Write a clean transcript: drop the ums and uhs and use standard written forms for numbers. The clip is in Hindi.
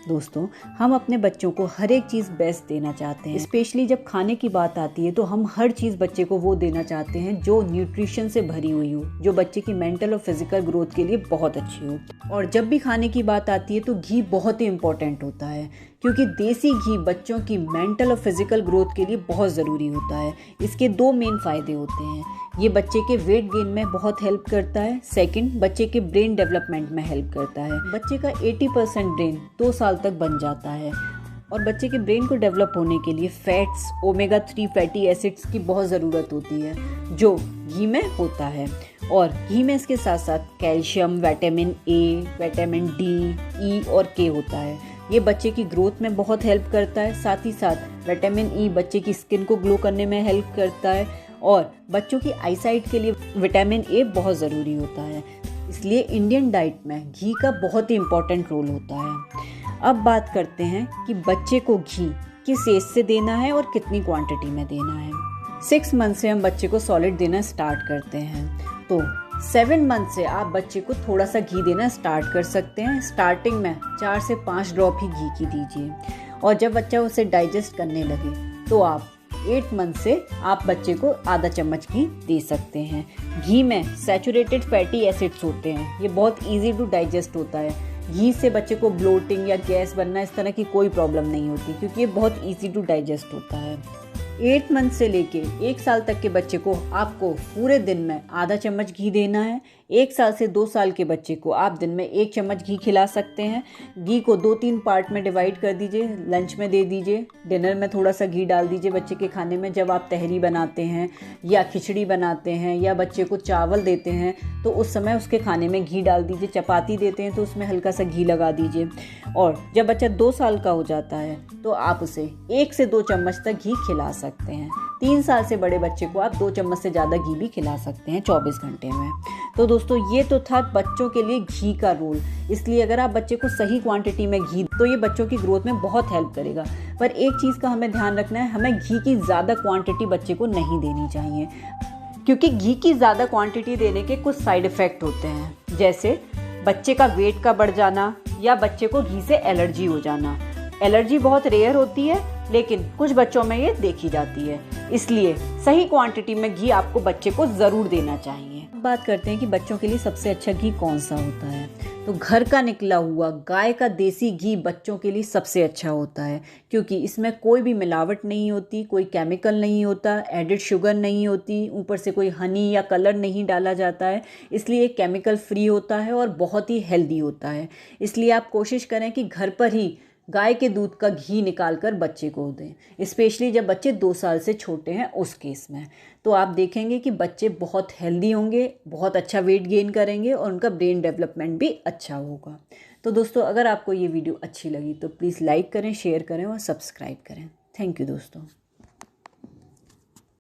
दोस्तों, हम अपने बच्चों को हर एक चीज़ बेस्ट देना चाहते हैं। स्पेशली जब खाने की बात आती है तो हम हर चीज़ बच्चे को वो देना चाहते हैं जो न्यूट्रिशन से भरी हुई हो, जो बच्चे की मेंटल और फिजिकल ग्रोथ के लिए बहुत अच्छी हो। और जब भी खाने की बात आती है तो घी बहुत ही इम्पोर्टेंट होता है, क्योंकि देसी घी बच्चों की मेंटल और फिजिकल ग्रोथ के लिए बहुत ज़रूरी होता है। इसके 2 मेन फ़ायदे होते हैं। ये बच्चे के वेट गेन में बहुत हेल्प करता है। सेकंड, बच्चे के ब्रेन डेवलपमेंट में हेल्प करता है। बच्चे का 80% ब्रेन 2 साल तक बन जाता है और बच्चे के ब्रेन को डेवलप होने के लिए फैट्स, ओमेगा 3 फैटी एसिड्स की बहुत ज़रूरत होती है, जो घी में होता है। और घी में इसके साथ साथ calcium, vitamin A, vitamin D, E और के होता है। ये बच्चे की ग्रोथ में बहुत हेल्प करता है। साथ ही साथ विटामिन ई बच्चे की स्किन को ग्लो करने में हेल्प करता है और बच्चों की आईसाइट के लिए विटामिन ए बहुत ज़रूरी होता है। इसलिए इंडियन डाइट में घी का बहुत ही इम्पोर्टेंट रोल होता है। अब बात करते हैं कि बच्चे को घी किस एज से देना है और कितनी क्वांटिटी में देना है। 6 मंथ से हम बच्चे को सॉलिड देना स्टार्ट करते हैं, तो 7 मंथ से आप बच्चे को थोड़ा सा घी देना स्टार्ट कर सकते हैं। स्टार्टिंग में 4 से 5 ड्रॉप ही घी की दीजिए और जब बच्चा उसे डाइजेस्ट करने लगे तो आप 8 मंथ से आप बच्चे को आधा चम्मच घी दे सकते हैं। घी में सैचुरेटेड फैटी एसिड्स होते हैं, ये बहुत इजी टू डाइजेस्ट होता है। घी से बच्चे को ब्लोटिंग या गैस बनना इस तरह की कोई प्रॉब्लम नहीं होती, क्योंकि ये बहुत इजी टू डाइजेस्ट होता है। 8 मंथ से लेके 1 साल तक के बच्चे को आपको पूरे दिन में आधा चम्मच घी देना है। 1 साल से 2 साल के बच्चे को आप दिन में 1 चम्मच घी खिला सकते हैं। घी को 2-3 पार्ट में डिवाइड कर दीजिए, लंच में दे दीजिए, डिनर में थोड़ा सा घी डाल दीजिए बच्चे के खाने में। जब आप तहरी बनाते हैं या खिचड़ी बनाते हैं या बच्चे को चावल देते हैं तो उस समय उसके खाने में घी डाल दीजिए। चपाती देते हैं तो उसमें हल्का सा घी लगा दीजिए। और जब बच्चा 2 साल का हो जाता है तो आप उसे 1 से 2 चम्मच तक घी खिला सकते हैं। 3 साल से बड़े बच्चे को आप 2 चम्मच से ज़्यादा घी भी खिला सकते हैं 24 घंटे में। तो दोस्तों, ये तो था बच्चों के लिए घी का रोल। इसलिए अगर आप बच्चे को सही क्वांटिटी में घी तो ये बच्चों की ग्रोथ में बहुत हेल्प करेगा। पर एक चीज़ का हमें ध्यान रखना है, हमें घी की ज़्यादा क्वांटिटी बच्चे को नहीं देनी चाहिए, क्योंकि घी की ज़्यादा क्वांटिटी देने के कुछ साइड इफ़ेक्ट होते हैं, जैसे बच्चे का वेट का बढ़ जाना या बच्चे को घी से एलर्जी हो जाना। एलर्जी बहुत रेयर होती है, लेकिन कुछ बच्चों में ये देखी जाती है। इसलिए सही क्वांटिटी में घी आपको बच्चे को ज़रूर देना चाहिए। बात करते हैं कि बच्चों के लिए सबसे अच्छा घी कौन सा होता है। तो घर का निकला हुआ गाय का देसी घी बच्चों के लिए सबसे अच्छा होता है, क्योंकि इसमें कोई भी मिलावट नहीं होती, कोई केमिकल नहीं होता, एडिड शुगर नहीं होती, ऊपर से कोई हनी या कलर नहीं डाला जाता है। इसलिए केमिकल फ्री होता है और बहुत ही हेल्दी होता है। इसलिए आप कोशिश करें कि घर पर ही गाय के दूध का घी निकाल कर बच्चे को दें, स्पेशली जब बच्चे 2 साल से छोटे हैं उस केस में। तो आप देखेंगे कि बच्चे बहुत हेल्दी होंगे, बहुत अच्छा वेट गेन करेंगे और उनका ब्रेन डेवलपमेंट भी अच्छा होगा। तो दोस्तों, अगर आपको ये वीडियो अच्छी लगी तो प्लीज़ लाइक करें, शेयर करें और सब्सक्राइब करें। थैंक यू दोस्तों।